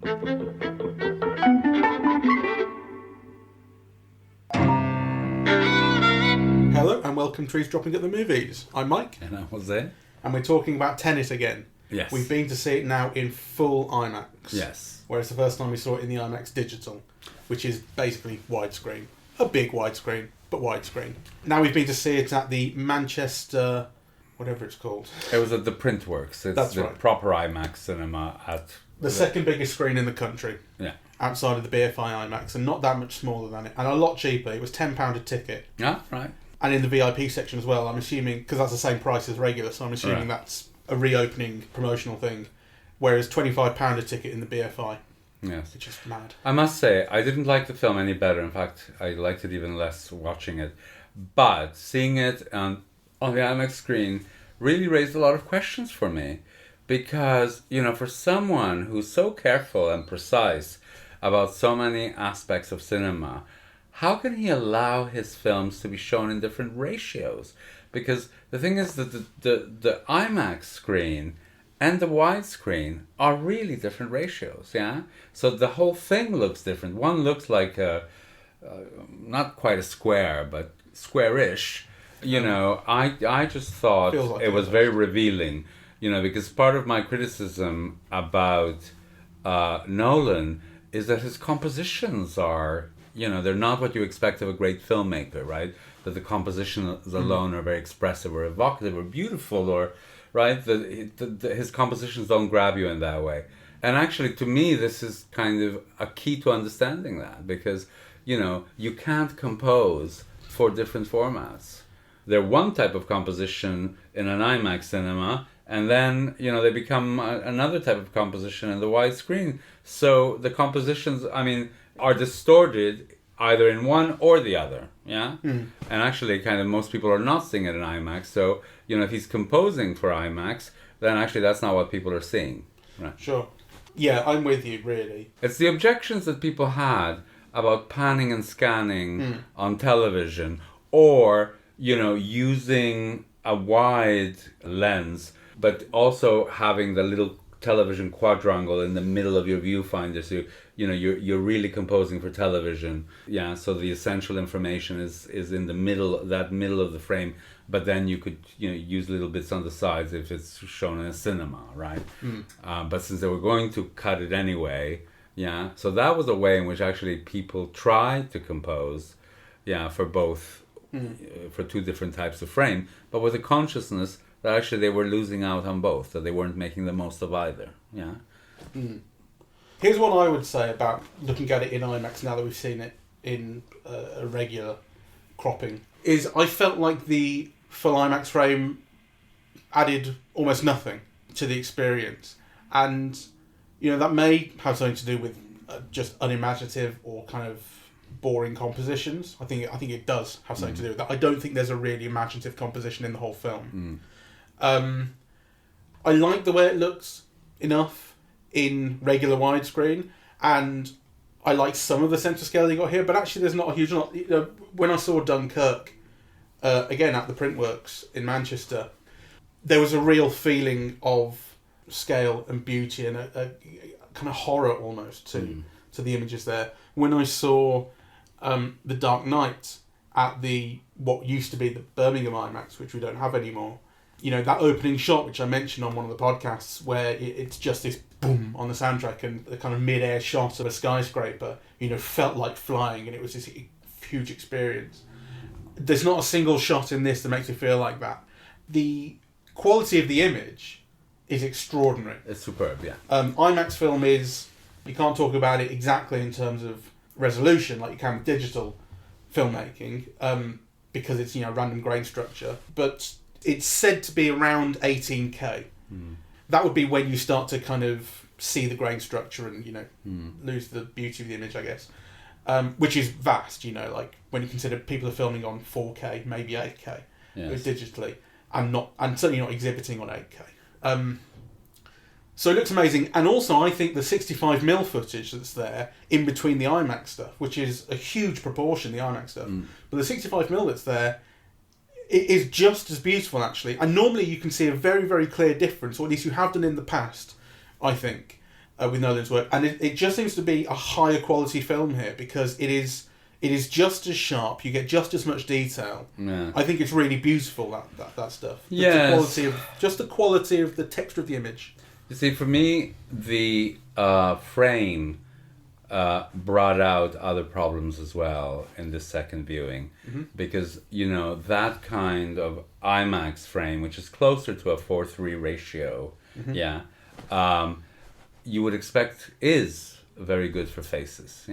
Hello and welcome to Eavesdropping at the Movies. I'm Mike. And I'm José. And we're talking about Tenet again. Yes. We've been to see it now in full IMAX. Yes. Whereas the first time we saw it in the IMAX digital, which is basically widescreen. A big widescreen, but widescreen. Now we've been to see it at the Manchester... whatever it's called. It was at the Printworks. It's That's the right. proper IMAX cinema at... The second biggest screen in the country. Yeah. Outside of the BFI IMAX, and not that much smaller than it. And a lot cheaper. It was £10 a ticket. Yeah, right. And in the VIP section as well, I'm assuming, because that's the same price as regular, so I'm assuming that's a reopening promotional thing. Whereas £25 a ticket in the BFI. Yes. It's just mad. I must say, I didn't like the film any better. In fact, I liked it even less watching it. But seeing it on the IMAX screen really raised a lot of questions for me. Because, for someone who's so careful and precise about so many aspects of cinema, how can he allow his films to be shown in different ratios? Because the thing is that the IMAX screen and the widescreen are really different ratios, yeah? So the whole thing looks different. One looks like not quite a square, but square-ish. I just thought like it was very revealing, because part of my criticism about Nolan is that his compositions are... they're not what you expect of a great filmmaker, right? That the compositions alone are very expressive or evocative or beautiful, or, right? His compositions don't grab you in that way. And actually, to me, this is kind of a key to understanding that, because, you can't compose for different formats. They're one type of composition in an IMAX cinema, and then, they become another type of composition in the widescreen. So the compositions, are distorted either in one or the other, yeah? And actually, kind of, most people are not seeing it in IMAX. So, if he's composing for IMAX, then actually that's not what people are seeing. Right? Sure. Yeah, I'm with you, really. It's the objections that people had about panning and scanning on television, or, using a wide lens, but also having the little television quadrangle in the middle of your viewfinder, so you're really composing for television. Yeah, so the essential information is in the middle of the frame, but then you could use little bits on the sides if it's shown in a cinema, right? But since they were going to cut it anyway, yeah, so that was a way in which actually people tried to compose, for both, for two different types of frame, but with a consciousness that actually they were losing out on both, that they weren't making the most of either. Yeah. Here's what I would say about looking at it in IMAX now that we've seen it in a regular cropping, is I felt like the full IMAX frame added almost nothing to the experience. And, that may have something to do with just unimaginative or kind of boring compositions. I think it does have something to do with that. I don't think there's a really imaginative composition in the whole film. I like the way it looks enough in regular widescreen, and I like some of the centre scale they got here, but actually there's not a huge lot. When I saw Dunkirk, again at the Printworks in Manchester, there was a real feeling of scale and beauty and a kind of horror almost to the images there. When I saw The Dark Knight at what used to be the Birmingham IMAX, which we don't have anymore, that opening shot, which I mentioned on one of the podcasts, where it's just this boom on the soundtrack and the kind of mid-air shot of a skyscraper, felt like flying, and it was this huge experience. There's not a single shot in this that makes you feel like that. The quality of the image is extraordinary. It's superb, yeah. IMAX film is, you can't talk about it exactly in terms of resolution like you can with digital filmmaking, because it's, random grain structure, but it's said to be around 18K. That would be when you start to kind of see the grain structure and, lose the beauty of the image, I guess. Which is vast, like when you consider people are filming on 4K, maybe 8K, digitally, and certainly not exhibiting on 8K. So it looks amazing, and also I think the 65mm footage that's there in between the IMAX stuff, which is a huge proportion, the IMAX stuff, but the 65mm that's there, it is just as beautiful actually. And normally you can see a very, very clear difference, or at least you have done in the past, I think, with Nolan's work, and it just seems to be a higher quality film here because it is just as sharp. You get just as much detail. Yeah. I think it's really beautiful that stuff. Yes. The quality of the texture of the image. You see, for me, the frame brought out other problems as well in the second viewing, because that kind of IMAX frame, which is closer to a 4:3 ratio, you would expect is very good for faces,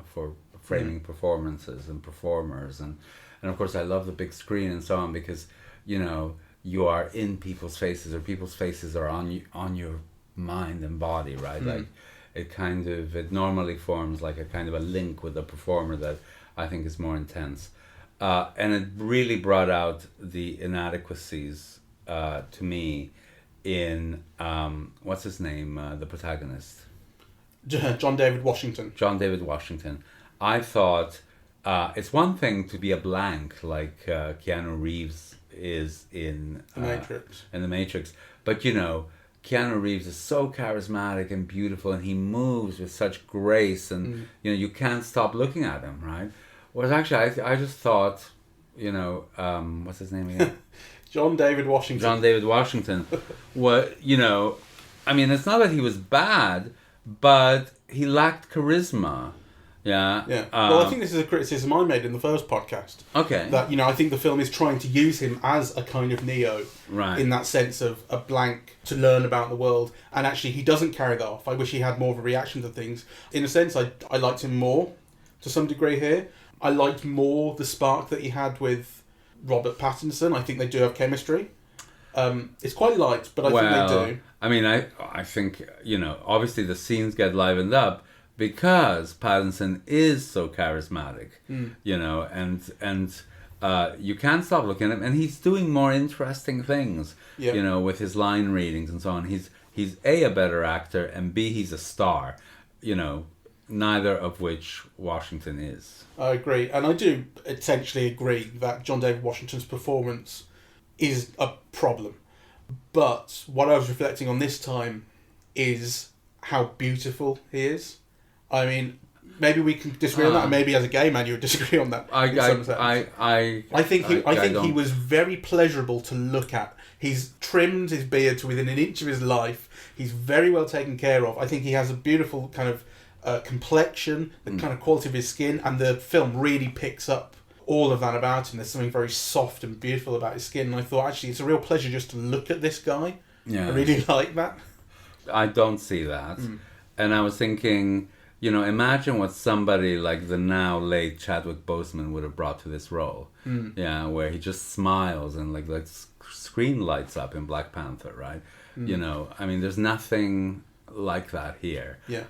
for framing performances and performers, and of course I love the big screen and so on because you are in people's faces, or people's faces are on your mind and body, right? Like it normally forms like a kind of a link with the performer that I think is more intense, and it really brought out the inadequacies to me in what's his name, the protagonist, John David Washington. John David Washington. I thought it's one thing to be a blank like Keanu Reeves is in The Matrix. In The Matrix, but Keanu Reeves is so charismatic and beautiful, and he moves with such grace, and you can't stop looking at him, right? Whereas actually, I just thought, what's his name again? John David Washington. John David Washington. I mean, it's not that he was bad, but he lacked charisma. Yeah. Yeah. Well, I think this is a criticism I made in the first podcast. Okay. That, I think the film is trying to use him as a kind of Neo. Right. In that sense of a blank to learn about the world. And actually, he doesn't carry that off. I wish he had more of a reaction to things. In a sense, I liked him more to some degree here. I liked more the spark that he had with Robert Pattinson. I think they do have chemistry. It's quite light, but I think they do. I mean, I think, obviously the scenes get livened up because Pattinson is so charismatic, and you can't stop looking at him, and he's doing more interesting things, with his line readings and so on. He's a better actor, and B, he's a star, neither of which Washington is. I agree, and I do essentially agree that John David Washington's performance is a problem. But what I was reflecting on this time is how beautiful he is. I mean, maybe we can disagree on that, and maybe as a gay man you would disagree on that. I think he was very pleasurable to look at. He's trimmed his beard to within an inch of his life. He's very well taken care of. I think he has a beautiful kind of complexion, the kind of quality of his skin, and the film really picks up all of that about him. There's something very soft and beautiful about his skin, and I thought actually it's a real pleasure just to look at this guy. Yeah. I really like that. I don't see that. And I was thinking, imagine what somebody like the now late Chadwick Boseman would have brought to this role. Yeah, where he just smiles and like screen lights up in Black Panther, right? I mean, there's nothing like that here. Yeah.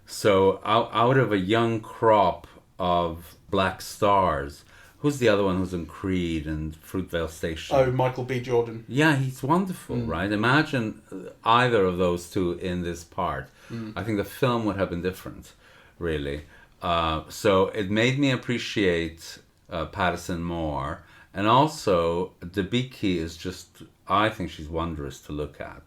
So out of a young crop of black stars, who's the other one who's in Creed and Fruitvale Station? Oh, Michael B. Jordan. Yeah, he's wonderful, right? Imagine either of those two in this part. I think the film would have been different, really. So it made me appreciate Pattinson more. And also, Debicki is just, I think she's wondrous to look at.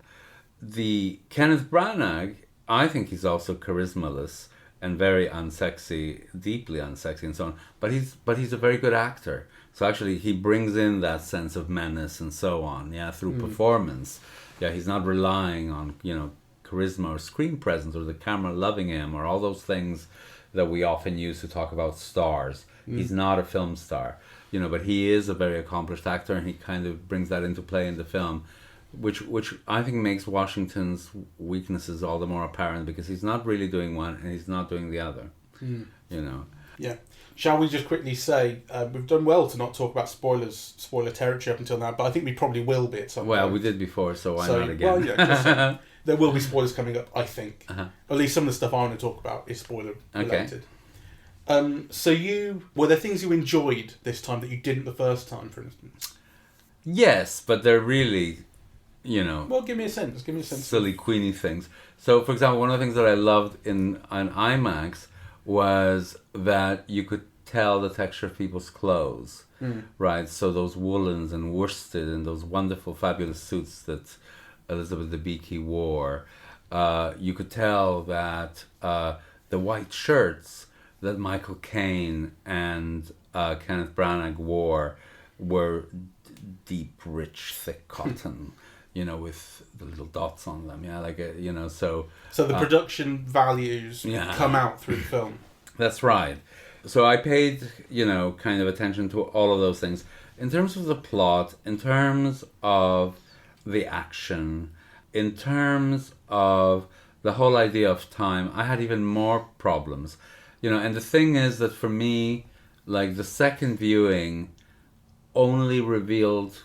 The Kenneth Branagh, I think he's also charismaless and very unsexy, deeply unsexy and so on. But he's a very good actor. So actually he brings in that sense of menace and so on, through performance. Yeah, he's not relying on, charisma or screen presence or the camera loving him or all those things that we often use to talk about stars. He's not a film star, but he is a very accomplished actor, and he kind of brings that into play in the film, which I think makes Washington's weaknesses all the more apparent, because he's not really doing one and he's not doing the other. Yeah. Shall we just quickly say we've done well to not talk about spoiler territory up until now, but I think we probably will be at some point. Well, we did before, so why not again? Well, just there will be spoilers coming up, I think. At least some of the stuff I want to talk about is spoiler related. So were there things you enjoyed this time that you didn't the first time, for instance? Yes, but they're really, Well, give me a sense. Silly Queenie things. So, for example, one of the things that I loved in an IMAX was that you could tell the texture of people's clothes, right? So those woolens and worsted and those wonderful, fabulous suits that Elizabeth Debicki wore, you could tell that the white shirts that Michael Caine and Kenneth Branagh wore were deep, rich, thick cotton, with the little dots on them. Yeah, so the production values come out through the film. That's right. So I paid, kind of attention to all of those things. In terms of the plot, in terms of the action, in terms of the whole idea of time, I had even more problems. And the thing is that for me, like, the second viewing only revealed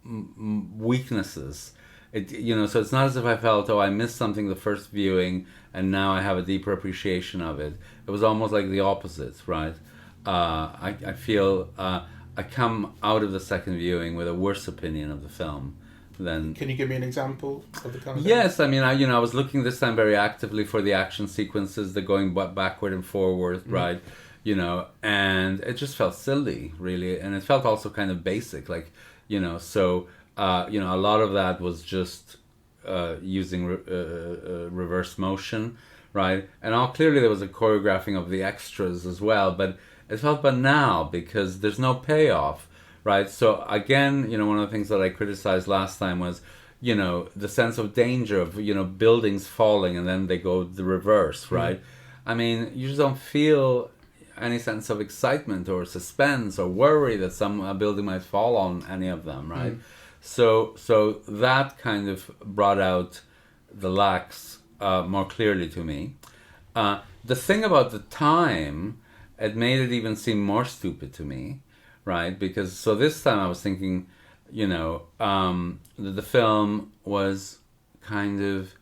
weaknesses. So it's not as if I felt, I missed something the first viewing and now I have a deeper appreciation of it. It was almost like the opposite, right? I feel I come out of the second viewing with a worse opinion of the film than... Can you give me an example of the kind of... Yes, I mean, I was looking this time very actively for the action sequences, the going backward and forward, right? And it just felt silly, really. And it felt also kind of basic, like, so... a lot of that was just using reverse motion, right? And clearly there was a choreographing of the extras as well, but it felt banal because there's no payoff, right? So again, one of the things that I criticized last time was, the sense of danger of, buildings falling and then they go the reverse, right? I mean, you just don't feel any sense of excitement or suspense or worry that a building might fall on any of them, right? So that kind of brought out the lacks more clearly to me. The thing about the time, it made it even seem more stupid to me, right? Because this time I was thinking, that the film was kind of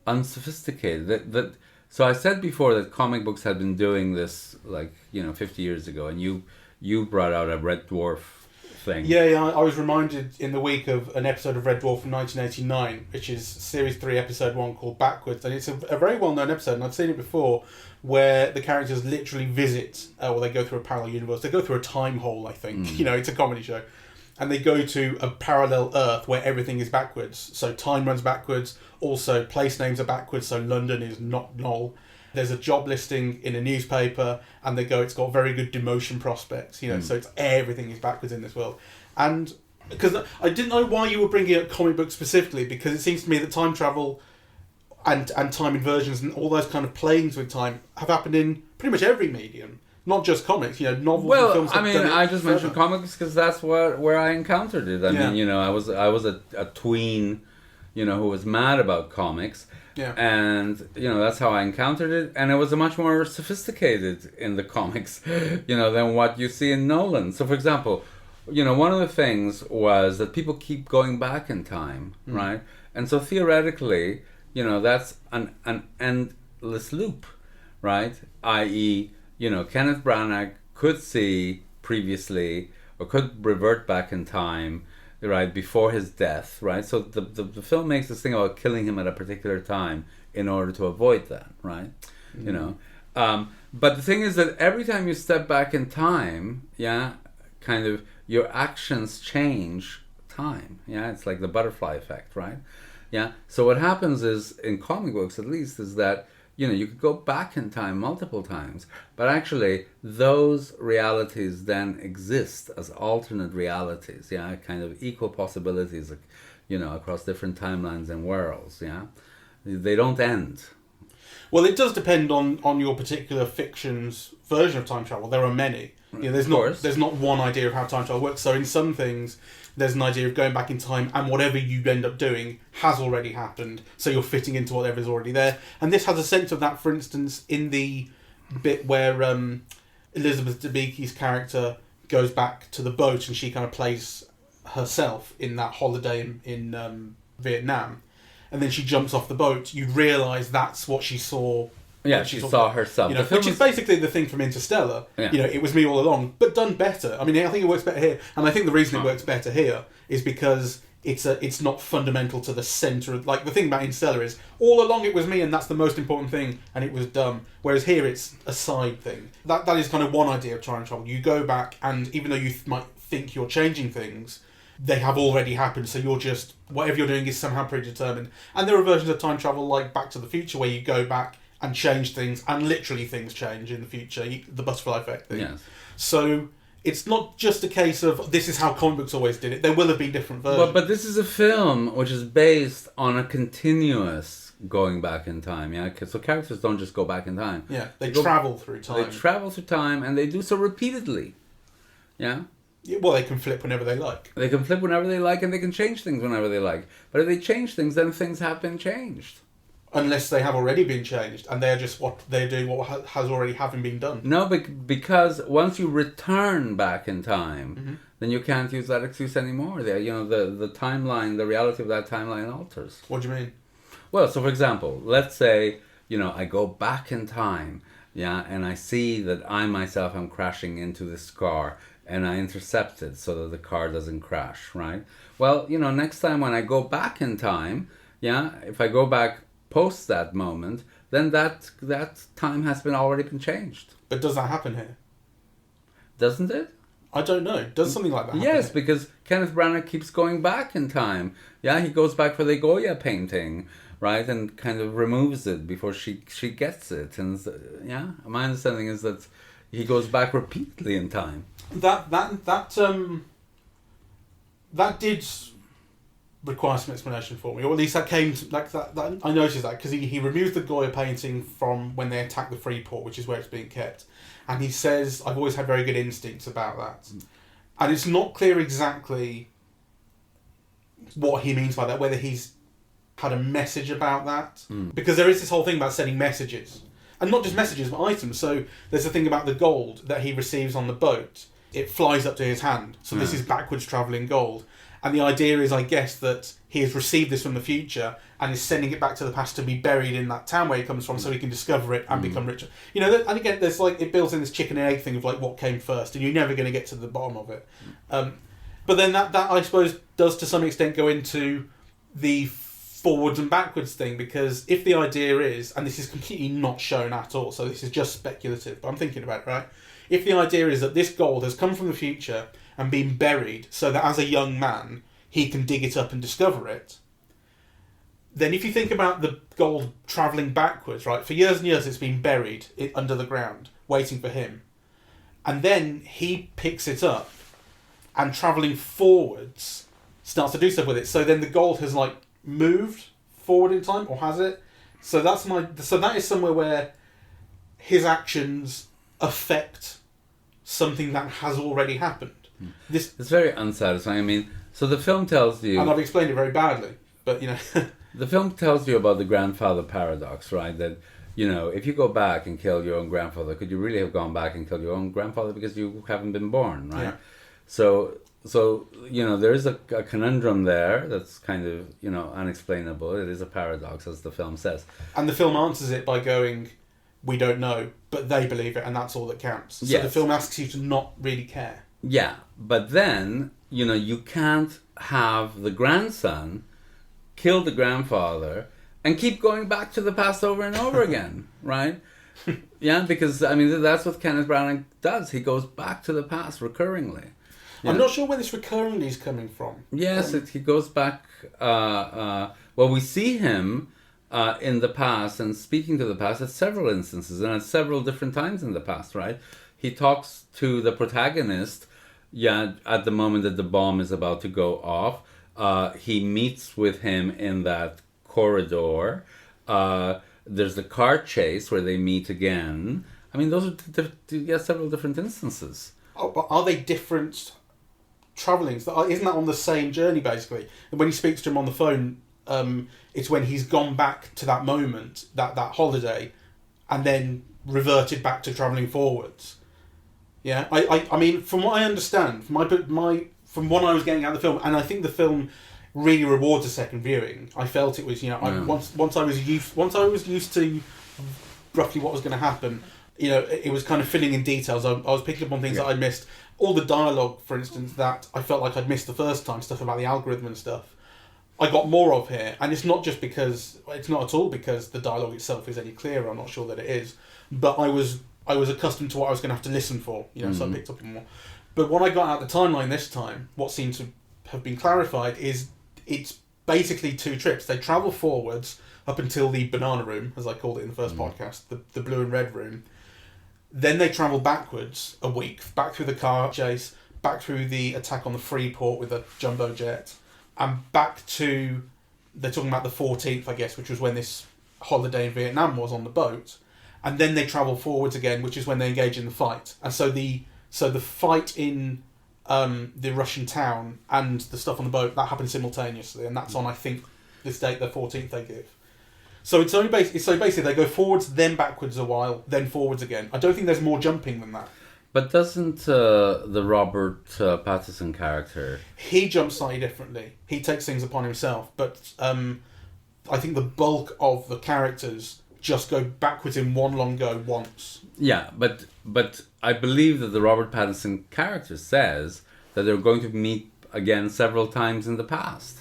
unsophisticated. So I said before that comic books had been doing this 50 years ago, and you brought out a Red Dwarf thing. Yeah, I was reminded in the week of an episode of Red Dwarf from 1989, which is Series 3, Episode 1, called Backwards. And it's a very well-known episode, and I've seen it before, where the characters literally visit, or they go through a parallel universe. They go through a time hole, I think. It's a comedy show. And they go to a parallel Earth where everything is backwards. So time runs backwards. Also, place names are backwards, so London is not null. There's a job listing in a newspaper, and they go, it's got very good demotion prospects, so everything is backwards in this world. And because I didn't know why you were bringing up comic books specifically, because it seems to me that time travel and time inversions and all those kind of playings with time have happened in pretty much every medium, not just comics, novels and films. Well, I mean, I just mentioned comics because that's where I encountered it. I mean, I was a tween, who was mad about comics. Yeah. And, that's how I encountered it. And it was much more sophisticated in the comics, than what you see in Nolan. So, for example, one of the things was that people keep going back in time, right? And so theoretically, that's an endless loop, right? I.e., Kenneth Branagh could see previously or could revert back in time, right, before his death, right? So the film makes this thing about killing him at a particular time in order to avoid that, right? But the thing is that every time you step back in time, kind of your actions change time. It's like the butterfly effect, right? So what happens is, in comic books at least, is that you could go back in time multiple times, but actually those realities then exist as alternate realities, kind of equal possibilities, across different timelines and worlds, They don't end. Well, it does depend on your particular fiction's version of time travel. There are many. There's not one idea of how time travel works. So in some things, there's an idea of going back in time, and whatever you end up doing has already happened. So you're fitting into whatever's already there. And this has a sense of that, for instance, in the bit where Elizabeth Debicki's character goes back to the boat and she kind of plays herself in that holiday in Vietnam. And then she jumps off the boat. You'd realise that's what she saw. Yeah, she saw herself. Which is basically the thing from Interstellar. Yeah. It was me all along, but done better. I mean, I think it works better here. And I think the reason it works better here is because it's not fundamental to the centre. Like, the thing about Interstellar is, all along it was me, and that's the most important thing, and it was dumb. Whereas here it's a side thing. That is kind of one idea of time travel. You go back, and even though you might think you're changing things, they have already happened, so you're just, whatever you're doing is somehow predetermined. And there are versions of time travel like Back to the Future where you go back and change things, and literally things change in the future, the butterfly effect thing. Yes. So it's not just a case of this is how comic books always did it. There will have been different versions. But this is a film which is based on a continuous going back in time, yeah? So characters don't just go back in time. Yeah, they travel through time. They travel through time, and they do so repeatedly, yeah? Well, they can flip whenever they like. They can flip whenever they like, and they can change things whenever they like. But if they change things, then things have been changed. Unless they have already been changed, and they're just they're doing what has already having been done. No, because once you return back in time, then you can't use that excuse anymore. The timeline, the reality of that timeline alters. What do you mean? Well, so for example, let's say, I go back in time, yeah, and I see that I myself am crashing into this car, and I intercept it so that the car doesn't crash, right? Well, next time when I go back in time, yeah, if I go back post that moment, then that time has already been changed. But does that happen here? Doesn't it? I don't know. Does something like that happen? Yes, because Kenneth Branagh keeps going back in time. Yeah, he goes back for the Goya painting, right, and kind of removes it before she gets it. And yeah, my understanding is that he goes back repeatedly in time. That did require some explanation for me, or at least that came to, that I noticed that because he removed the Goya painting from when they attack the Freeport, which is where it's being kept, and he says, "I've always had very good instincts about that," and it's not clear exactly what he means by that, whether he's had a message about that, because there is this whole thing about sending messages, and not just messages but items. So there's a thing about the gold that he receives on the boat. It flies up to his hand, so this is backwards travelling gold. And the idea is, I guess, that he has received this from the future and is sending it back to the past to be buried in that town where he comes from, so he can discover it and become richer. And again, there's it builds in this chicken and egg thing of what came first, and you're never going to get to the bottom of it. But then that I suppose does to some extent go into the forwards and backwards thing, because if the idea is, and this is completely not shown at all, so this is just speculative, but I'm thinking about it, right? If the idea is that this gold has come from the future and been buried so that as a young man he can dig it up and discover it, then if you think about the gold travelling backwards, right, for years and years it's been buried under the ground waiting for him, and then he picks it up and travelling forwards starts to do stuff with it, so then the gold has moved forward in time, or has it? So that is somewhere where his actions affect something that has already happened. It's very unsatisfying. I mean, so the film tells you... And I've explained it very badly, but, The film tells you about the grandfather paradox, right? That, if you go back and kill your own grandfather, could you really have gone back and killed your own grandfather because you haven't been born, right? Yeah. So there is a conundrum there that's kind of, unexplainable. It is a paradox, as the film says. And the film answers it by going, we don't know, but they believe it, and that's all that counts. So yes. The film asks you to not really care. Yeah, but then, you can't have the grandson kill the grandfather and keep going back to the past over and over again, right? Yeah, because, that's what Kenneth Branagh does. He goes back to the past recurringly. I'm not sure where this recurringly is coming from. Yes, he goes back... we see him in the past and speaking to the past at several instances and at several different times in the past, right? He talks to the protagonist, at the moment that the bomb is about to go off. He meets with him in that corridor. There's the car chase where they meet again. Those are several different instances. Oh, but are they different travellings? Isn't that on the same journey, basically? And when he speaks to him on the phone, it's when he's gone back to that moment, that holiday, and then reverted back to travelling forwards. Yeah, from what I understand, from what I was getting out of the film, and I think the film really rewards a second viewing. I felt it was, once I was used to roughly what was going to happen, it was kind of filling in details. I was picking up on things that I missed. All the dialogue, for instance, that I felt like I'd missed the first time, stuff about the algorithm and stuff, I got more of here. And it's not at all because the dialogue itself is any clearer. I'm not sure that it is. But I was accustomed to what I was going to have to listen for, so I picked up on more. But when I got out the timeline this time, what seemed to have been clarified is it's basically 2 trips. They travel forwards up until the banana room, as I called it in the first podcast, the blue and red room. Then they travel backwards a week, back through the car chase, back through the attack on the Freeport with a jumbo jet, and back to, they're talking about the 14th, I guess, which was when this holiday in Vietnam was on the boat. And then they travel forwards again, which is when they engage in the fight. And so the fight in the Russian town and the stuff on the boat, that happens simultaneously, and that's on, I think, this date, the 14th they give. So it's only basically they go forwards, then backwards a while, then forwards again. I don't think there's more jumping than that. But doesn't the Robert Pattinson character... He jumps slightly differently. He takes things upon himself, but I think the bulk of the characters just go backwards in one long go once. Yeah, but I believe that the Robert Pattinson character says that they're going to meet again several times in the past,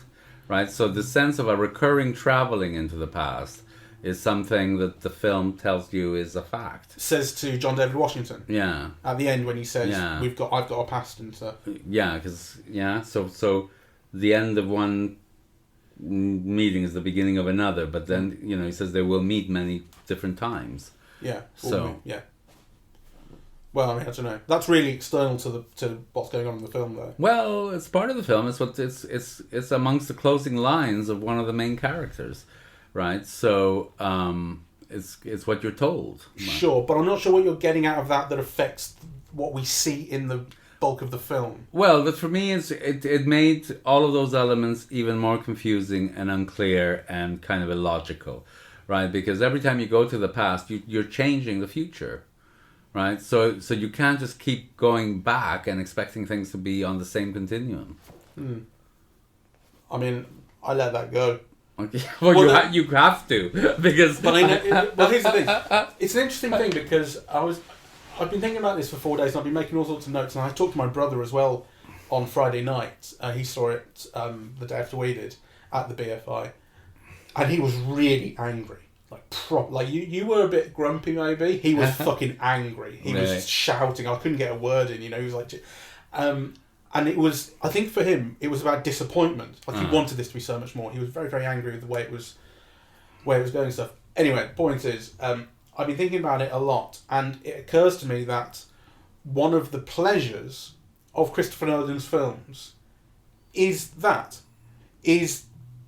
right? So the sense of a recurring traveling into the past is something that the film tells you is a fact. Says to John David Washington. Yeah. At the end when he says, Yeah. I've got a past and stuff. Yeah, because so the end of one meeting is the beginning of another, but then he says they will meet many different times. Yeah. So yeah. Well, I mean, I don't know. That's really external to what's going on in the film, though. Well, it's part of the film. It's amongst the closing lines of one of the main characters, right? So it's what you're told. Sure, but I'm not sure what you're getting out of that affects what we see in the bulk of the film. Well, but for me, it made all of those elements even more confusing and unclear and kind of illogical, right? Because every time you go to the past, you're changing the future, right? So you can't just keep going back and expecting things to be on the same continuum. I mean, I let that go. Okay. Well, you have to because. But well, here's the thing. It's an interesting thing because I've been thinking about this for 4 days and I've been making all sorts of notes, and I talked to my brother as well on Friday night. He saw it the day after we did at the BFI, and he was really angry. Like you were a bit grumpy maybe. He was fucking angry. He was just shouting. I couldn't get a word in. He was like, and it was, I think for him it was about disappointment. Like he wanted this to be so much more. He was very, very angry with the way it was going and stuff. Anyway, point is, I've been thinking about it a lot, and it occurs to me that one of the pleasures of Christopher Nolan's films is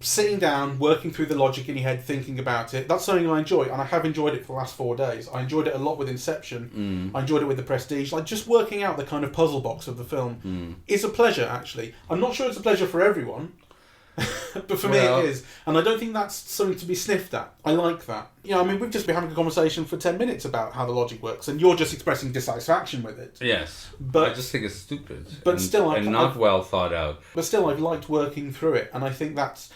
sitting down, working through the logic in your head, thinking about it. That's something I enjoy, and I have enjoyed it for the last 4 days. I enjoyed it a lot with Inception. I enjoyed it with The Prestige. Like, just working out the kind of puzzle box of the film is a pleasure, actually. I'm not sure it's a pleasure for everyone, but for me it is. And I don't think that's something to be sniffed at. I like that. I mean, we've just been having a conversation for 10 minutes about how the logic works, and you're just expressing dissatisfaction with it. Yes. But I just think it's stupid. But still, not well thought out. But still, I've liked working through it, and I think that's...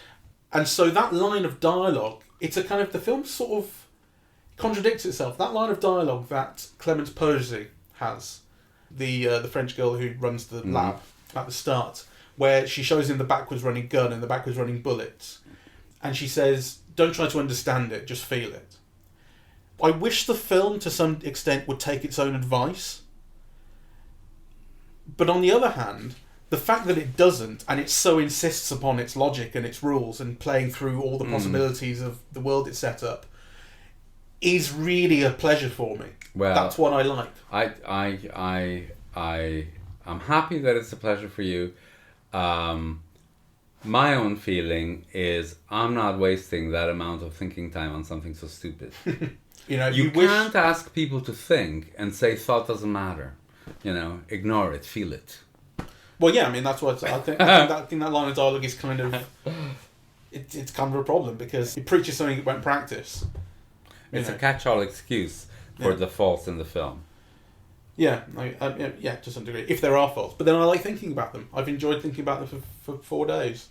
And so that line of dialogue, it's a kind of... The film sort of contradicts itself. That line of dialogue that Clémence Poésy has, the French girl who runs the lab at the start, where she shows him the backwards running gun and the backwards running bullets, and she says, don't try to understand it, just feel it. I wish the film to some extent would take its own advice, but on the other hand, the fact that it doesn't, and it so insists upon its logic and its rules and playing through all the possibilities of the world it's set up, is really a pleasure for me. Well, that's what I like. I'm happy that it's a pleasure for you. My own feeling is I'm not wasting that amount of thinking time on something so stupid. You can't ask people to think and say thought doesn't matter. Ignore it, feel it. Well, yeah, I mean, that's what I think that line of dialogue is kind of... It's kind of a problem, because it preaches something that won't practice. It's a catch-all excuse for the faults in the film. Yeah, to some degree, if there are faults. But then I like thinking about them. I've enjoyed thinking about them for 4 days.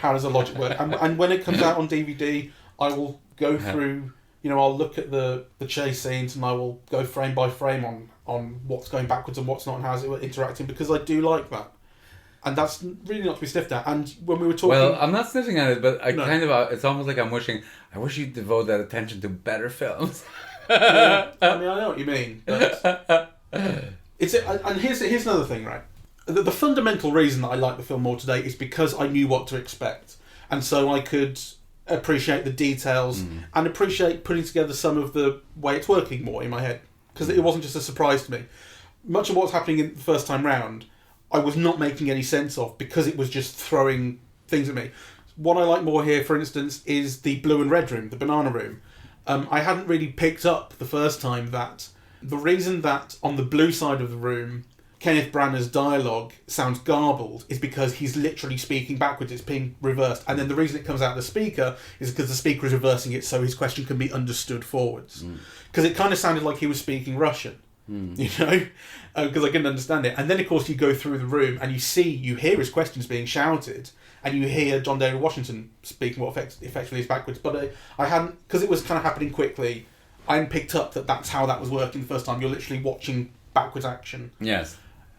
How does the logic work? And when it comes out on DVD, I will go through... I'll look at the chase scenes, and I will go frame by frame on what's going backwards and what's not, and how's it interacting, because I do like that. And that's really not to be sniffed at. And when we were talking... Well, I'm not sniffing at it, but it's almost like I wish you'd devote that attention to better films. I mean, I know what you mean. But and here's another thing, right? the fundamental reason that I like the film more today is because I knew what to expect, and so I could appreciate the details and appreciate putting together some of the way it's working more in my head, because it wasn't just a surprise to me. Much of what's happening in the first time round, I was not making any sense of because it was just throwing things at me. What I like more here, for instance, is the blue and red room, the banana room. I hadn't really picked up the first time that the reason that on the blue side of the room, Kenneth Branagh's dialogue sounds garbled is because he's literally speaking backwards. It's being reversed. And then the reason it comes out of the speaker is because the speaker is reversing it so his question can be understood forwards. Because it kind of sounded like he was speaking Russian, you know, because I couldn't understand it. And then, of course, you go through the room and you hear his questions being shouted, and you hear John David Washington speaking what effectively is backwards. But I hadn't, because it was kind of happening quickly, I hadn't picked up that that's how that was working the first time. You're literally watching backwards action. Yes.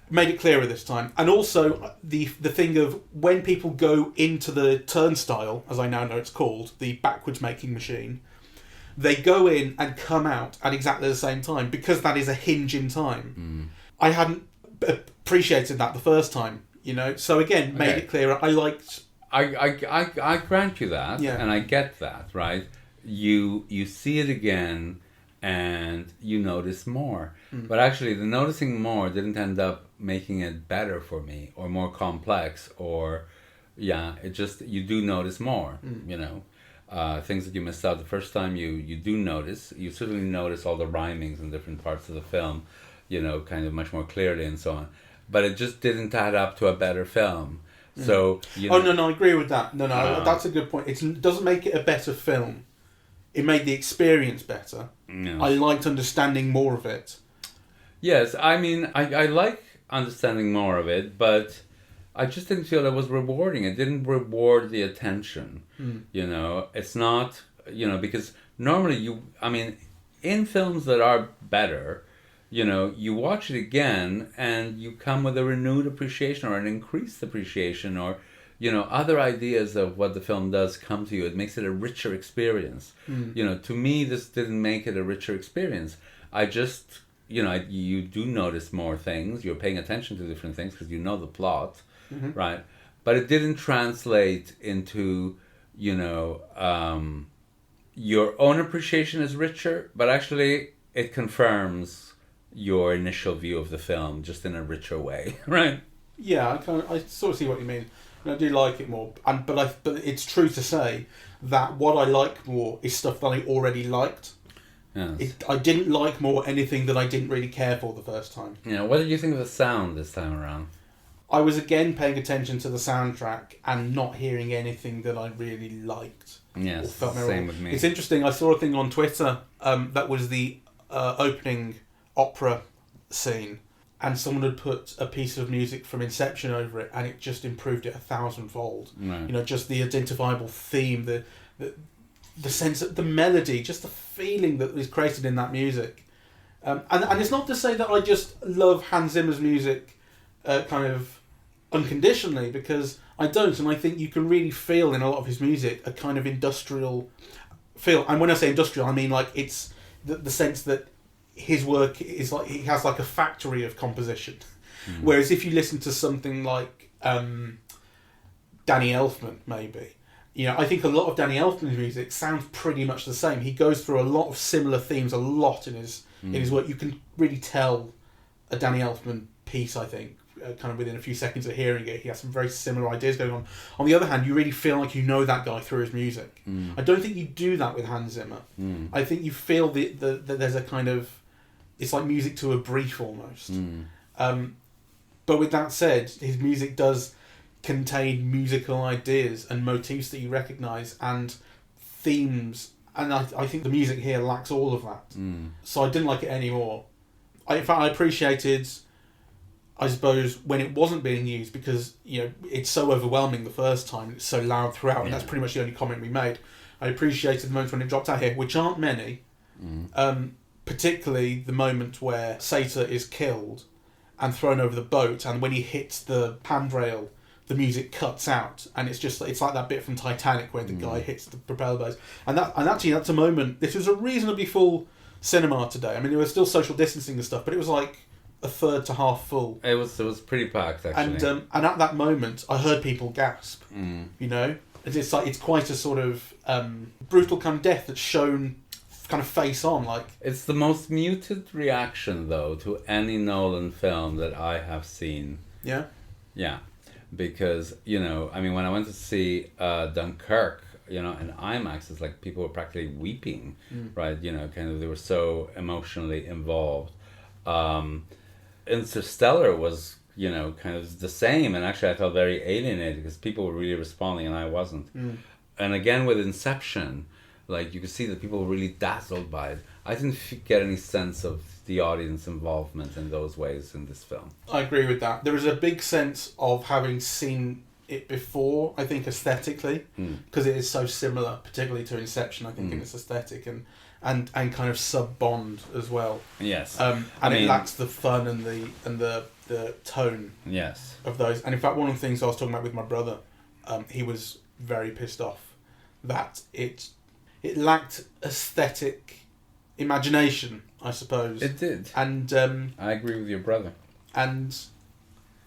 Made it clearer this time. And also the thing of when people go into the turnstile, as I now know it's called, the backwards making machine, they go in and come out at exactly the same time because that is a hinge in time. I hadn't appreciated that the first time, you know. So again, made it clearer. I grant you that, Yeah. and I get that, right? You see it again, and you notice more. But actually, the noticing more didn't end up making it better for me, or more complex, or it just, you do notice more, you know. Things that you missed out the first time, you do notice. You certainly notice all the rhymings in different parts of the film, you know, kind of much more clearly and so on. But it just didn't add up to a better film. So, you know, no, I agree with that. No, that's a good point. It doesn't make it a better film. It made the experience better. Yes. I liked understanding more of it. Yes, I mean, I like understanding more of it, but I just didn't feel it was rewarding. It didn't reward the attention. You know, it's not, you know, because normally in films that are better, you know, you watch it again and you come with a renewed appreciation or an increased appreciation, or, you know, other ideas of what the film does come to you. It makes it a richer experience. You know, to me, this didn't make it a richer experience. I just, you know, you do notice more things. You're paying attention to different things because you know the plot, right? But it didn't translate into, you know, your own appreciation is richer, but actually it confirms your initial view of the film just in a richer way, right? Yeah, I sort of see what you mean. And I do like it more. But it's true to say that what I like more is stuff that I already liked. Yes. I didn't like more anything that I didn't really care for the first time. You know, what did you think of the sound this time around? I was again paying attention to the soundtrack and not hearing anything that I really liked. Yes, or felt same with me. It's interesting, I saw a thing on Twitter that was the opening opera scene, and someone had put a piece of music from Inception over it, and it just improved it 1,000-fold. Right. You know, just the identifiable theme, the sense of the melody, just the feeling that is created in that music. And it's not to say that I just love Hans Zimmer's music kind of unconditionally, because I don't, and I think you can really feel in a lot of his music a kind of industrial feel. And when I say industrial, I mean like it's the sense that his work is like, he has like a factory of composition. Whereas if you listen to something like Danny Elfman, maybe, you know, I think a lot of Danny Elfman's music sounds pretty much the same. He goes through a lot of similar themes a lot in his work. You can really tell a Danny Elfman piece, I think, kind of within a few seconds of hearing it. He has some very similar ideas going on. On the other hand, you really feel like you know that guy through his music. I don't think you do that with Hans Zimmer. I think you feel that there's a kind of, it's like music to a brief almost. But with that said, his music does contain musical ideas and motifs that you recognise and themes, and I think the music here lacks all of that. So I didn't like it anymore. In fact, I appreciated, I suppose, when it wasn't being used, because, you know, it's so overwhelming the first time, it's so loud throughout, and that's pretty much the only comment we made. I appreciated the moments when it dropped out here, which aren't many, particularly the moment where Sata is killed and thrown over the boat, and when he hits the handrail, the music cuts out, and it's like that bit from Titanic where the guy hits the propeller blades, and actually that's a moment. This was a reasonably full cinema today. I mean, there was still social distancing and stuff, but it was like a third to half full. It was pretty packed, actually. And at that moment, I heard people gasp. You know, it's like it's quite a sort of brutal kind of death that's shown kind of face on. Like, it's the most muted reaction, though, to any Nolan film that I have seen. Yeah. Yeah, because, you know, I mean, when I went to see Dunkirk, you know, in IMAX, it's like people were practically weeping, right? You know, kind of, they were so emotionally involved. Interstellar was, you know, kind of the same, and actually I felt very alienated because people were really responding and I wasn't. And again with Inception, like, you could see that people were really dazzled by it. I didn't get any sense of the audience involvement in those ways in this film. I agree with that. There is a big sense of having seen it before, I think, aesthetically, because it is so similar, particularly to Inception, I think, in its aesthetic and kind of sub-Bond as well. Yes. And it lacks the fun and the tone of those. And in fact, one of the things I was talking about with my brother, he was very pissed off that it lacked aesthetic imagination, I suppose. It did. And I agree with your brother. And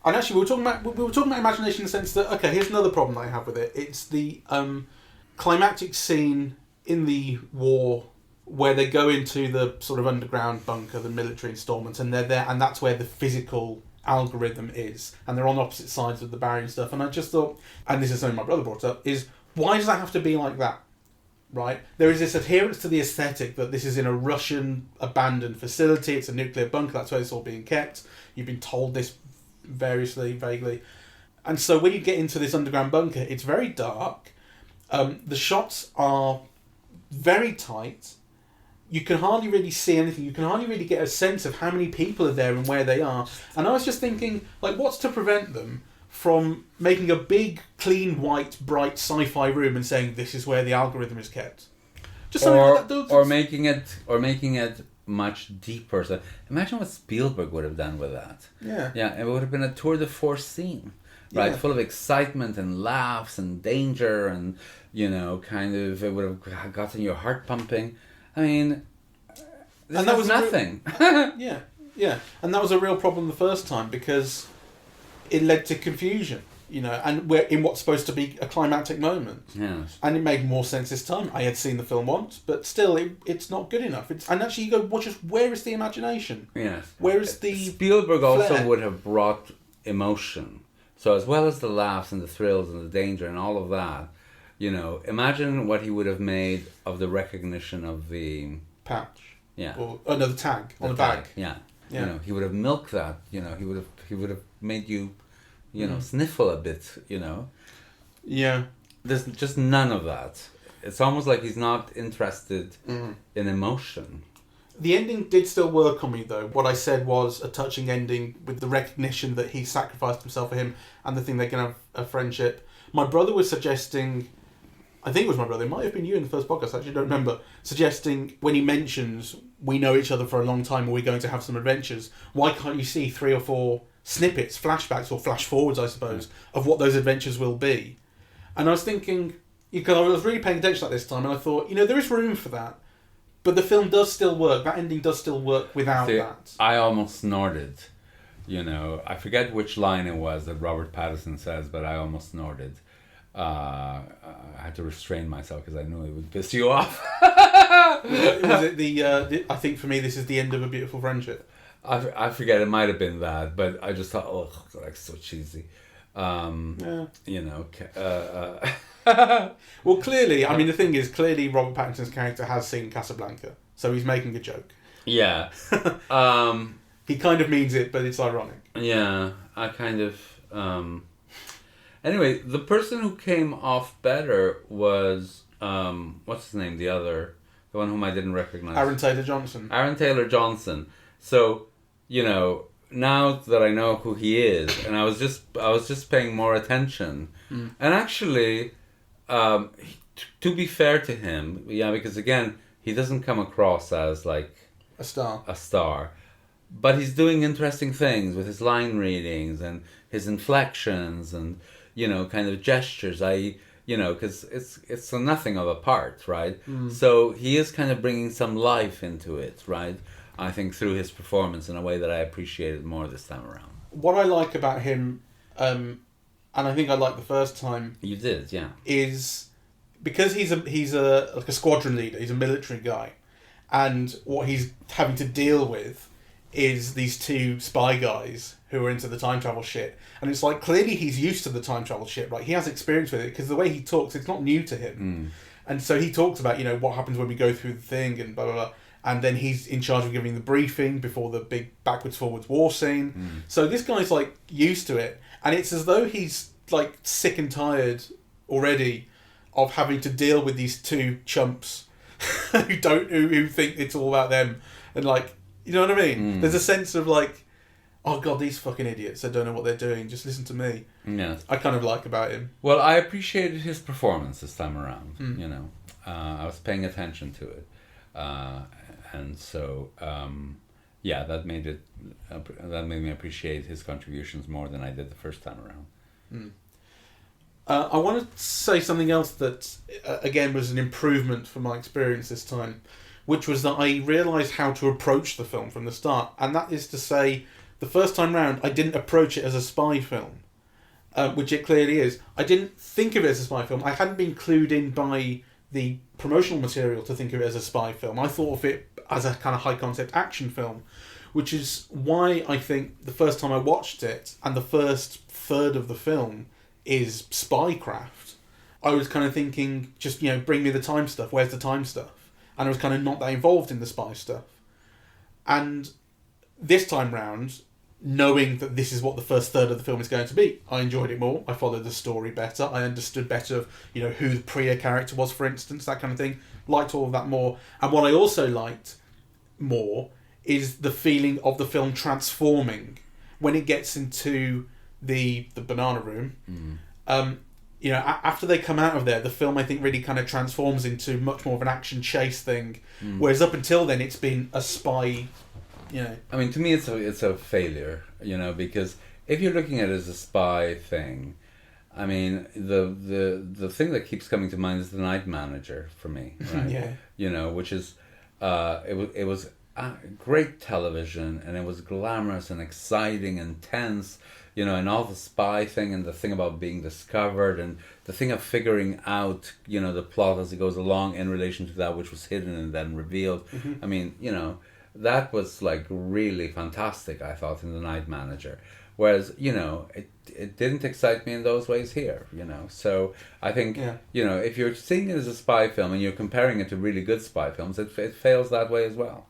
actually, we were talking about imagination in the sense that, okay, here's another problem that I have with it. It's the climactic scene in the war where they go into the sort of underground bunker, the military installment, and they're there, and that's where the physical algorithm is, and they're on opposite sides of the barrier and stuff. And I just thought, and this is something my brother brought up, is why does that have to be like that? Right? There is this adherence to the aesthetic that this is in a Russian abandoned facility, it's a nuclear bunker, that's where it's all being kept. You've been told this variously, vaguely. And so when you get into this underground bunker, it's very dark. The shots are very tight. You can hardly really see anything. You can hardly really get a sense of how many people are there and where they are. And I was just thinking, like, what's to prevent them from making a big, clean, white, bright sci-fi room and saying this is where the algorithm is kept? Just something like that. Or making it much deeper. So imagine what Spielberg would have done with that. Yeah. Yeah, it would have been a tour de force scene, right? Full of excitement and laughs and danger, and, you know, kind of, it would have gotten your heart pumping. I mean, and that was nothing. Yeah. And that was a real problem the first time because it led to confusion, you know, and we're in what's supposed to be a climactic moment. Yes. And it made more sense this time. I had seen the film once, but still, it's not good enough. And actually, you go, well, just where is the imagination? Yes. Where is the Spielberg also flair? would have brought emotion. So as well as the laughs and the thrills and the danger and all of that, you know, imagine what he would have made of the recognition of the patch. Yeah. Or another tag on the back. Yeah. You know, he would have milked that. You know, he would have made you, you know, sniffle a bit. You know. Yeah. There's just none of that. It's almost like he's not interested in emotion. The ending did still work on me, though. What I said was a touching ending with the recognition that he sacrificed himself for him and the thing they can have a friendship. My brother was suggesting, I think it was my brother, it might have been you in the first podcast, I actually don't remember, suggesting when he mentions we know each other for a long time and we're going to have some adventures, why can't you see 3 or 4 snippets, flashbacks or flash forwards, I suppose, of what those adventures will be? And I was thinking, because I was really paying attention at this time, and I thought, you know, there is room for that. But the film does still work. That ending does still work without that. I almost snorted. You know, I forget which line it was that Robert Pattinson says, but I almost snorted. I had to restrain myself because I knew it would piss you off. Was it the I think for me this is the end of a beautiful friendship. I forget, it might have been that, but I just thought, oh, like, so cheesy. You know. Well, clearly, I mean, the thing is, clearly Robert Pattinson's character has seen Casablanca, so he's making a joke. Yeah. He kind of means it, but it's ironic. Yeah, I kind of... Anyway, the person who came off better was... what's his name? The one whom I didn't recognize. Aaron Taylor Johnson. So, you know, now that I know who he is, and I was just paying more attention, and actually, to be fair to him, yeah, because again, he doesn't come across as like a star, but he's doing interesting things with his line readings and his inflections and, you know, kind of gestures. You know, because it's a nothing of a part, right? So he is kind of bringing some life into it, right? I think, through his performance in a way that I appreciated more this time around. What I like about him, and I think I liked the first time, You did, yeah. is because he's a like a squadron leader. He's a military guy, and what he's having to deal with is these two spy guys who are into the time travel shit. And it's like, clearly he's used to the time travel shit, right? He has experience with it, because the way he talks, it's not new to him. And so he talks about, what happens when we go through the thing and blah, blah, blah. And then he's in charge of giving the briefing before the big backwards-forwards war scene. So this guy's, like, used to it. And it's as though he's, like, sick and tired already of having to deal with these two chumps who think it's all about them. And, like, you know what I mean? There's a sense of, like, oh God, these fucking idiots, they don't know what they're doing, just listen to me. Yes. I kind of like about him. Well, I appreciated his performance this time around, I was paying attention to it. And so, that made me appreciate his contributions more than I did the first time around. I want to say something else that, again, was an improvement from my experience this time, which was that I realised how to approach the film from the start. And that is to say, the first time round, I didn't approach it as a spy film, which it clearly is. I didn't think of it as a spy film. I hadn't been clued in by the promotional material to think of it as a spy film. I thought of it as a kind of high-concept action film, which is why I think the first time I watched it, and the first third of the film, is spycraft. I was kind of thinking, just, bring me the time stuff. Where's the time stuff? And I was kind of not that involved in the spy stuff. And this time round, knowing that this is what the first third of the film is going to be, I enjoyed it more. I followed the story better. I understood better of, who the Priya character was, for instance, that kind of thing. Liked all of that more. And what I also liked more is the feeling of the film transforming when it gets into the banana room. After they come out of there, the film, I think, really kind of transforms into much more of an action chase thing. Whereas up until then, it's been a spy. I mean, to me, it's a failure. Because if you're looking at it as a spy thing, I mean, the thing that keeps coming to mind is The Night Manager for me, right? Which is it was great television, and it was glamorous and exciting and tense. And all the spy thing, and the thing about being discovered, and the thing of figuring out, the plot as it goes along in relation to that which was hidden and then revealed. I mean, that was, like, really fantastic, I thought, in The Night Manager. Whereas, it didn't excite me in those ways here, So I think, if you're seeing it as a spy film and you're comparing it to really good spy films, it fails that way as well.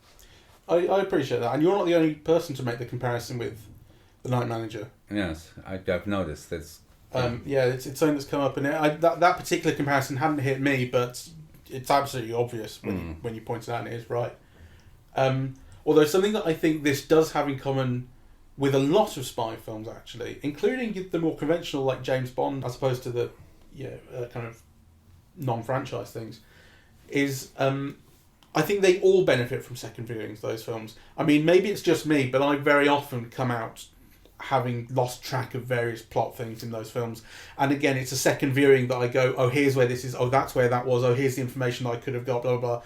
I appreciate that. And you're not the only person to make the comparison with The Night Manager. Yes, I've noticed this. It's something that's come up, and that particular comparison hadn't hit me, but it's absolutely obvious when you point it out, and it is right. Although something that I think this does have in common with a lot of spy films, actually, including the more conventional, like James Bond, as opposed to the kind of non-franchise things, is I think they all benefit from second viewings, those films. I mean, maybe it's just me, but I very often come out having lost track of various plot things in those films. And again, it's a second viewing that I go, oh, here's where this is, oh, that's where that was, oh, here's the information that I could have got, blah, blah, blah.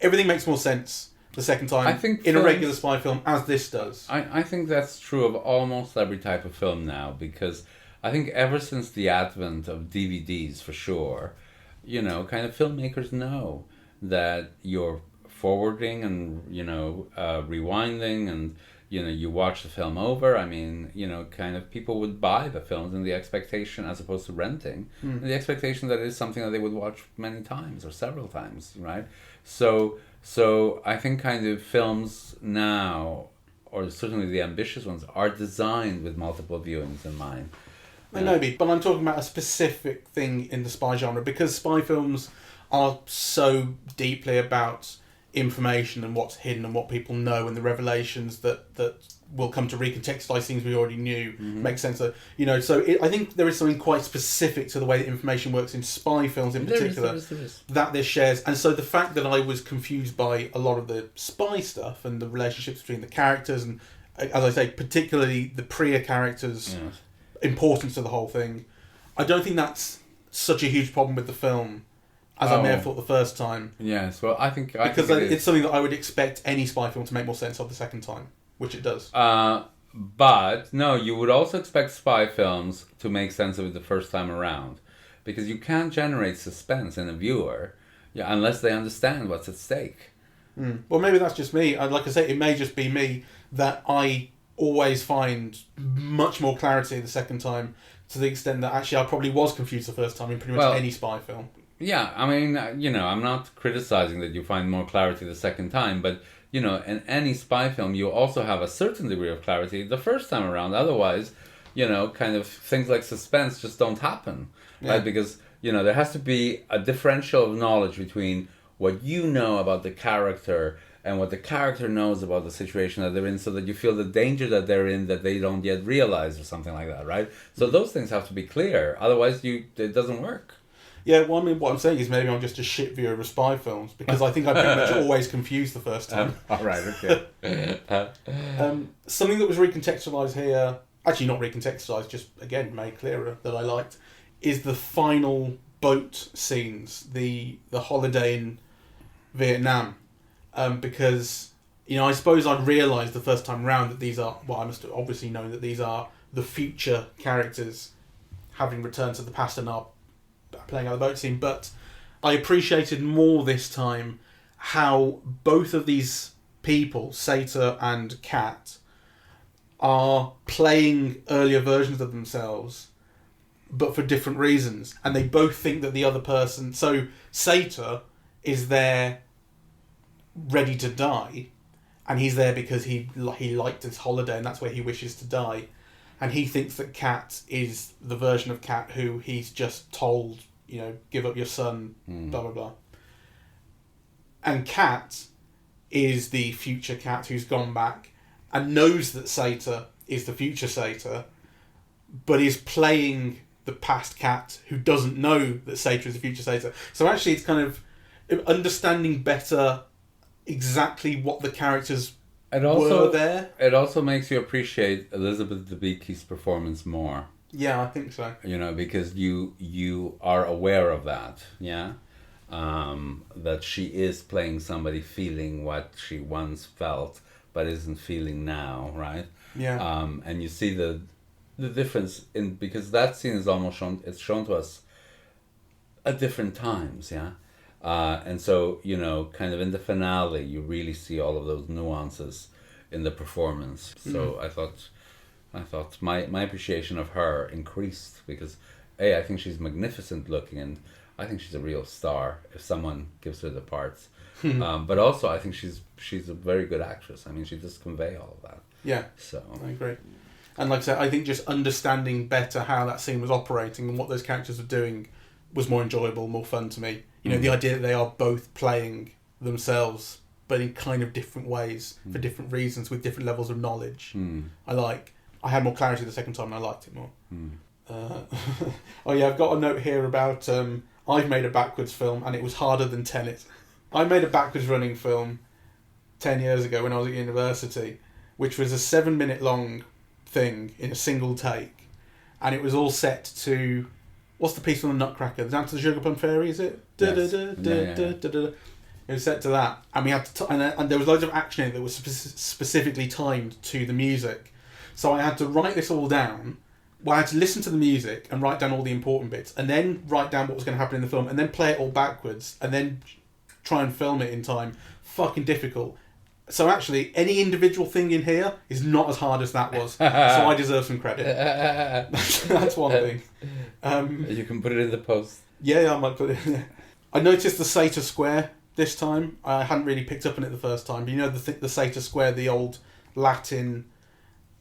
Everything makes more sense the second time, I think, in a regular spy film, as this does. I think that's true of almost every type of film now, because I think ever since the advent of DVDs, for sure, kind of filmmakers know that you're forwarding and, rewinding, and, you watch the film over. I mean, kind of people would buy the films in the expectation, as opposed to renting, in the expectation that it is something that they would watch many times or several times, right? So I think kind of films now, or certainly the ambitious ones, are designed with multiple viewings in mind. Maybe, but I'm talking about a specific thing in the spy genre, because spy films are so deeply about information and what's hidden and what people know, and the revelations that will come to recontextualize things we already knew. Makes sense. So I think there is something quite specific to the way that information works in spy films in particular, there is. that this shares. And so the fact that I was confused by a lot of the spy stuff and the relationships between the characters, and, as I say, particularly the Priya characters' importance to the whole thing, I don't think that's such a huge problem with the film. as I may have thought the first time. Yes, well, I think it's something that I would expect any spy film to make more sense of the second time, which it does. But no, you would also expect spy films to make sense of it the first time around, because you can't generate suspense in a viewer, unless they understand what's at stake. Well, maybe that's just me. Like I say, it may just be me that I always find much more clarity the second time, to the extent that actually I probably was confused the first time in pretty much any spy film. Yeah, I mean, I'm not criticizing that you find more clarity the second time, but, in any spy film, you also have a certain degree of clarity the first time around. Otherwise, kind of things like suspense just don't happen, right? Because, there has to be a differential of knowledge between what you know about the character and what the character knows about the situation that they're in, so that you feel the danger that they're in that they don't yet realize, or something like that, right? So those things have to be clear. Otherwise, it doesn't work. Yeah, well, I mean, what I'm saying is maybe I'm just a shit viewer of spy films, because I think I pretty much always confused the first time. All right, okay. Something that was recontextualised here, actually not recontextualised, just, again, made clearer, that I liked, is the final boat scenes, the holiday in Vietnam. Because, I suppose I'd realised the first time round that these are, I must have obviously known that these are the future characters having returned to the past and are playing out the boat scene, but I appreciated more this time how both of these people, Sator and Kat, are playing earlier versions of themselves, but for different reasons, and they both think that the other person... So Sator is there ready to die, and he's there because he liked his holiday and that's where he wishes to die, and he thinks that Kat is the version of Kat who he's just told, give up your son, blah blah blah. And Kat is the future Kat who's gone back and knows that Sator is the future Sator, but is playing the past Kat who doesn't know that Sator is the future Sator. So actually it's kind of understanding better exactly what the characters were there. It also makes you appreciate Elizabeth Debicki's performance more. Yeah, I think so. Because you are aware of that, that she is playing somebody feeling what she once felt but isn't feeling now, right? Yeah. And you see the difference because that scene is almost shown to us at different times, and so kind of in the finale you really see all of those nuances in the performance. So I thought my appreciation of her increased, because I think she's magnificent looking, and I think she's a real star if someone gives her the parts. But also I think she's a very good actress. I mean, she just convey all of that. Yeah. So I agree. And like I said, I think just understanding better how that scene was operating and what those characters were doing was more enjoyable, more fun to me. The idea that they are both playing themselves, but in kind of different ways, for different reasons, with different levels of knowledge. I had more clarity the second time and I liked it more. I've got a note here about I've made a backwards film and it was harder than Tenet. I made a backwards running film 10 years ago when I was at university, which was a 7-minute long thing in a single take, and it was all set to... What's the piece on the Nutcracker? The Dance of the Sugar Plum Fairy, is it? Yes. It was set to that, and we had to and there was loads of action in it that was specifically timed to the music. So I had to write this all down. Well, I had to listen to the music and write down all the important bits, and then write down what was going to happen in the film, and then play it all backwards, and then try and film it in time. Fucking difficult. So actually, any individual thing in here is not as hard as that was. So I deserve some credit. That's one thing. You can put it in the post. Yeah, I might put it in there. I noticed the Sator Square this time. I hadn't really picked up on it the first time. But the Sator Square, the old Latin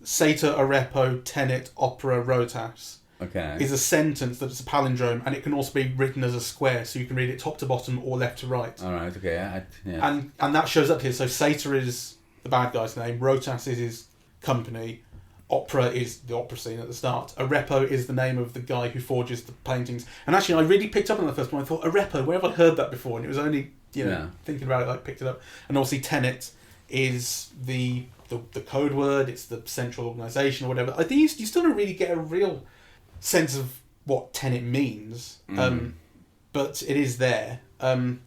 Sator Arepo Tenet Opera Rotas. Okay. Is a sentence that is a palindrome, and it can also be written as a square, so you can read it top to bottom or left to right. All right, okay. Yeah. And that shows up here. So Sator is the bad guy's name, Rotas is his company, Opera is the opera scene at the start, Arepo is the name of the guy who forges the paintings. And actually, I really picked up on the first one. I thought, Arepo, where have I heard that before? And it was only, thinking about it, I picked it up. And obviously Tenet is the code word, it's the central organisation or whatever. I think you still don't really get a real sense of what Tenet means. but it is there. And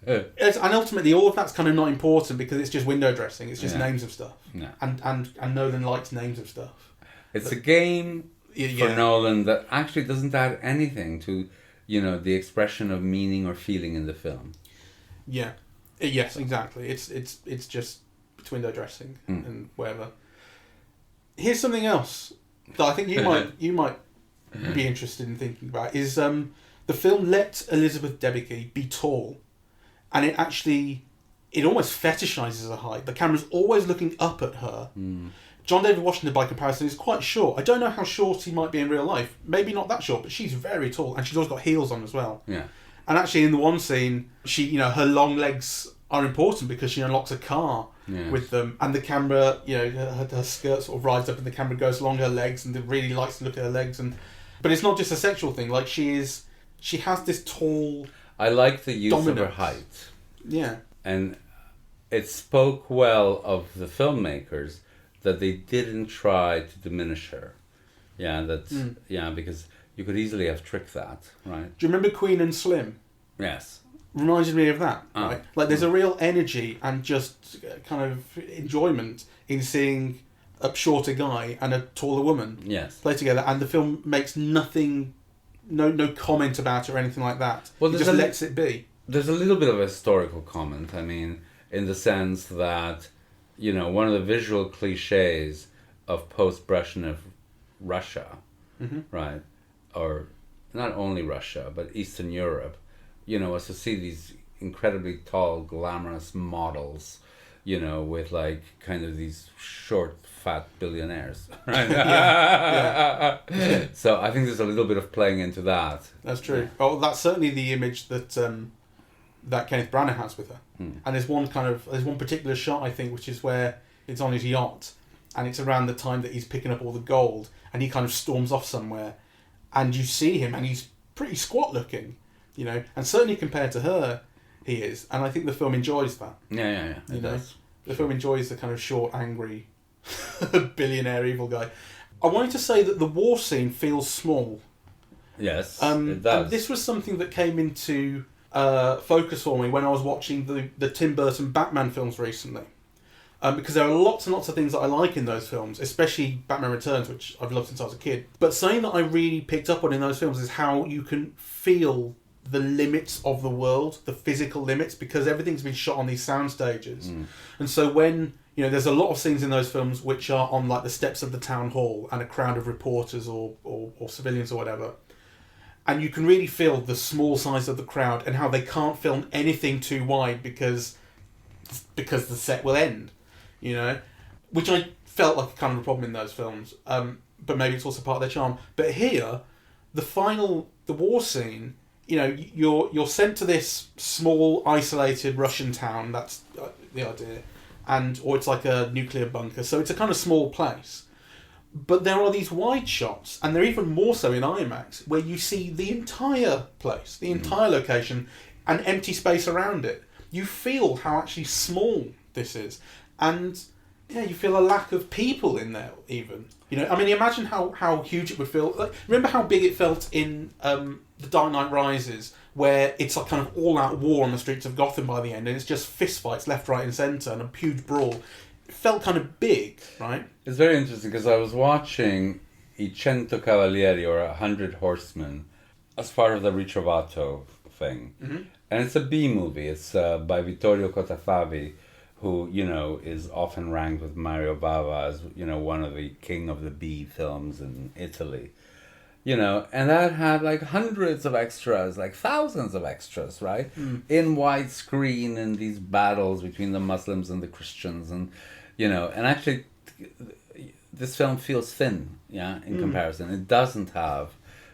ultimately, all of that's kind of not important because it's just window dressing. It's just names of stuff. Yeah. And Nolan likes names of stuff. It's a game for Nolan that actually doesn't add anything to, the expression of meaning or feeling in the film. Yeah. Yes, exactly. It's just it's window dressing and whatever. Here's something else that I think you might be interested in thinking about is the film let Elizabeth Debicki be tall, and it almost fetishizes her height. The camera's always looking up at her. John David Washington, by comparison, is quite short. I don't know how short he might be in real life. Maybe not that short, but she's very tall, and she's always got heels on as well. Yeah. And actually, in the one scene, she, her long legs are important because she unlocks a car with them, and the camera, her skirt sort of rides up, and the camera goes along her legs, and it really likes to look at her legs. But it's not just a sexual thing. Like she has this tall. I like the use dominance of her height. Yeah. And it spoke well of the filmmakers that they didn't try to diminish her. Yeah, because you could easily have tricked that, right? Do you remember Queen and Slim? Yes. Reminded me of that, right? Like there's a real energy and just kind of enjoyment in seeing a shorter guy and a taller woman play together, and the film makes nothing, no comment about it or anything like that. Well, it just lets it be. There's a little bit of a historical comment, I mean, in the sense that, one of the visual cliches of post-Brezhnev Russia, right, or not only Russia, but Eastern Europe, was to see these incredibly tall, glamorous models, with like kind of these short, fat billionaires, right? So I think there's a little bit of playing into that. That's true. Yeah. Oh, that's certainly the image that that Kenneth Branagh has with her. And there's one particular shot, I think, which is where it's on his yacht, and it's around the time that he's picking up all the gold, and he kind of storms off somewhere, and you see him, and he's pretty squat looking, and certainly compared to her, he is, and I think the film enjoys that. Yeah. The film enjoys the kind of short, angry, billionaire evil guy. I wanted to say that the war scene feels small. Yes, it does. And this was something that came into focus for me when I was watching the Tim Burton Batman films recently. Because there are lots and lots of things that I like in those films, especially Batman Returns, which I've loved since I was a kid. But something that I really picked up on in those films is how you can feel the limits of the world, the physical limits, because everything's been shot on these sound stages. And so when, there's a lot of scenes in those films which are on like the steps of the town hall and a crowd of reporters or civilians or whatever. And you can really feel the small size of the crowd and how they can't film anything too wide because the set will end, which I felt like kind of a problem in those films. But maybe it's also part of their charm. But here, the war scene, you're sent to this small, isolated Russian town. That's the idea, or it's like a nuclear bunker. So it's a kind of small place. But there are these wide shots, and they're even more so in IMAX, where you see the entire place, the entire location, and empty space around it. You feel how actually small this is, and you feel a lack of people in there even. Imagine how huge it would feel. Like, remember how big it felt in The Dark Knight Rises, where it's like kind of all-out war on the streets of Gotham by the end, and it's just fistfights left, right, and centre, and a huge brawl. It felt kind of big, right? It's very interesting because I was watching I 100 Cavalieri, or 100 Horsemen, as part of the Ritrovato thing. And it's a B movie. It's by Vittorio Cotafavi, who, is often ranked with Mario Bava as, one of the king of the B films in Italy. And that had like hundreds of extras, like thousands of extras, right? In widescreen, in these battles between the Muslims and the Christians, and and actually this film feels thin, in comparison. It doesn't have,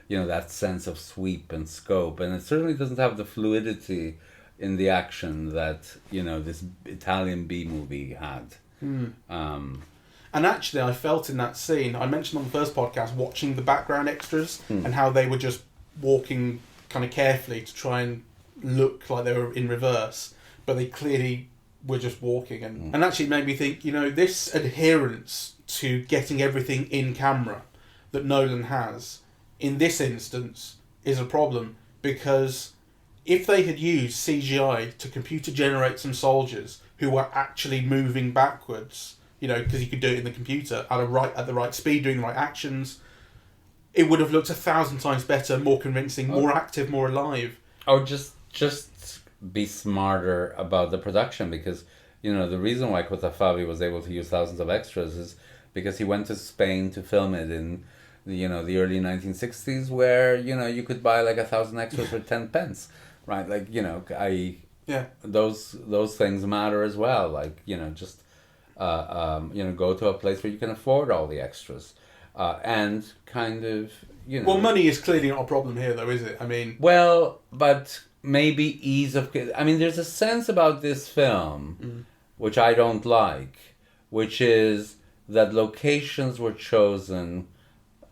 that sense of sweep and scope, and it certainly doesn't have the fluidity in the action that, this Italian B movie had. And actually, I felt in that scene, I mentioned on the first podcast, watching the background extras and how they were just walking kind of carefully to try and look like they were in reverse, but they clearly were just walking. And actually it made me think, this adherence to getting everything in camera that Nolan has, in this instance, is a problem. because if they had used CGI to computer generate some soldiers who were actually moving backwards, because you could do it in the computer at the right speed, doing the right actions, it would have looked 1,000 times better, more convincing, more active, more alive. Or just be smarter about the production, because the reason why Kotafavi was able to use thousands of extras is because he went to Spain to film it in the early 1960s, where you could buy like 1,000 extras for 10 pence, right? Like those things matter as well. Like just go to a place where you can afford all the extras, and kind of Well, money is clearly not a problem here, though, is it? I mean, well, but maybe ease of. I mean, there's a sense about this film, which I don't like, which is that locations were chosen,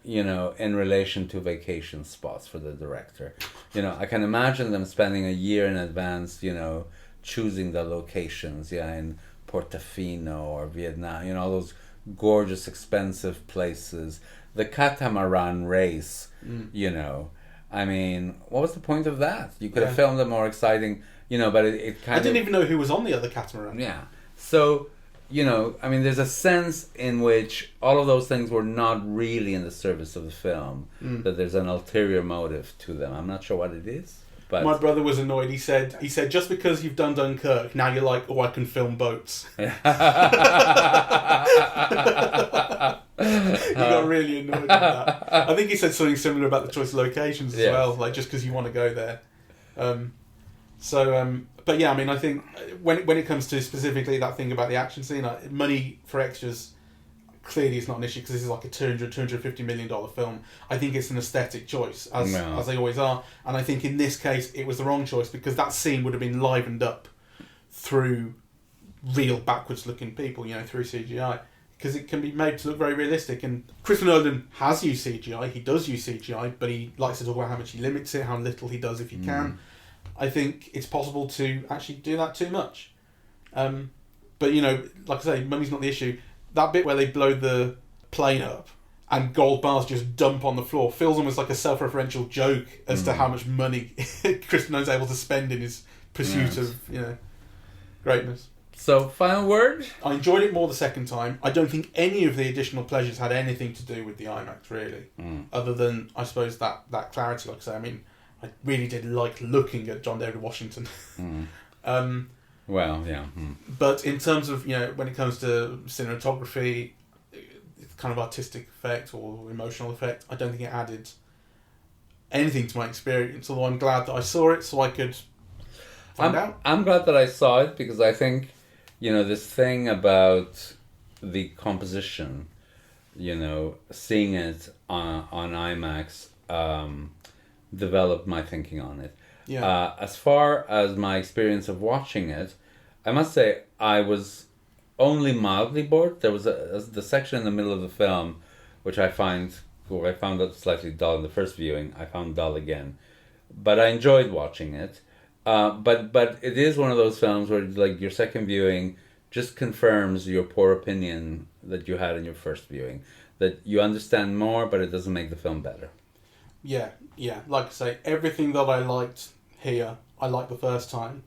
in relation to vacation spots for the director. I can imagine them spending a year in advance, choosing the locations, in Portofino or Vietnam, all those gorgeous, expensive places. The catamaran race, I mean, what was the point of that? You could have filmed a more exciting, but it kind of... I didn't even know who was on the other catamaran. Yeah. So, I mean, there's a sense in which all of those things were not really in the service of the film, that there's an ulterior motive to them. I'm not sure what it is, but... My brother was annoyed. He said, just because you've done Dunkirk, now you're like, I can film boats. He got really annoyed with that. I think he said something similar about the choice of locations as well, like just because you want to go there. But yeah, I mean, I think when it comes to specifically that thing about the action scene, money for extras clearly is not an issue, because this is like a $250 million film. I think it's an aesthetic choice, as they always are. And I think in this case, it was the wrong choice, because that scene would have been livened up through real backwards-looking people, through CGI. Because it can be made to look very realistic. And Christopher Nolan has used CGI. He does use CGI, but he likes to talk about how much he limits it, how little he does if he can. I think it's possible to actually do that too much. But, like I say, money's not the issue. That bit where they blow the plane up and gold bars just dump on the floor feels almost like a self-referential joke as to how much money Christopher Nolan's able to spend in his pursuit of, greatness. So, final word? I enjoyed it more the second time. I don't think any of the additional pleasures had anything to do with the IMAX, really. Other than, I suppose, that clarity, like I say. I mean, I really did like looking at John David Washington. Well, yeah. But in terms of, when it comes to cinematography, kind of artistic effect or emotional effect, I don't think it added anything to my experience, although I'm glad that I saw it so I could find out. I'm glad that I saw it, because I think, this thing about the composition, seeing it on IMAX developed my thinking on it. Yeah. As far as my experience of watching it, I must say I was only mildly bored. There was the section in the middle of the film, which I found it slightly dull in the first viewing. I found dull again, but I enjoyed watching it. But it is one of those films where, like, your second viewing just confirms your poor opinion that you had in your first viewing. That you understand more, but it doesn't make the film better. Yeah. Like I say, everything that I liked here, I liked the first time.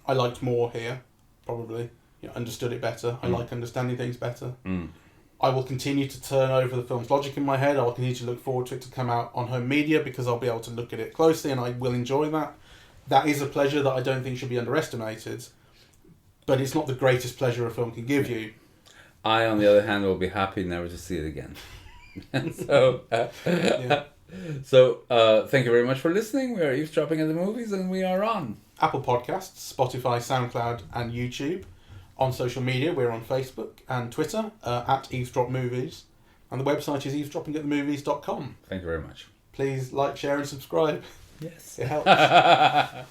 I liked more here, probably. Understood it better. I like understanding things better. I will continue to turn over the film's logic in my head. I will continue to look forward to it to come out on home media, because I'll be able to look at it closely and I will enjoy that. That is a pleasure that I don't think should be underestimated, but it's not the greatest pleasure a film can give you. I, on the other hand, will be happy never to see it again. So, thank you very much for listening. We are eavesdropping at the movies, and we are on Apple Podcasts, Spotify, SoundCloud, and YouTube. On social media, we're on Facebook and Twitter at Eavesdrop Movies, and the website is eavesdroppingatthemovies.com. Thank you very much. Please like, share, and subscribe. Yes, it helps.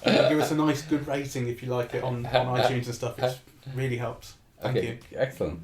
Give us a nice, good rating if you like it on iTunes and stuff. It really helps. Thank you. Excellent.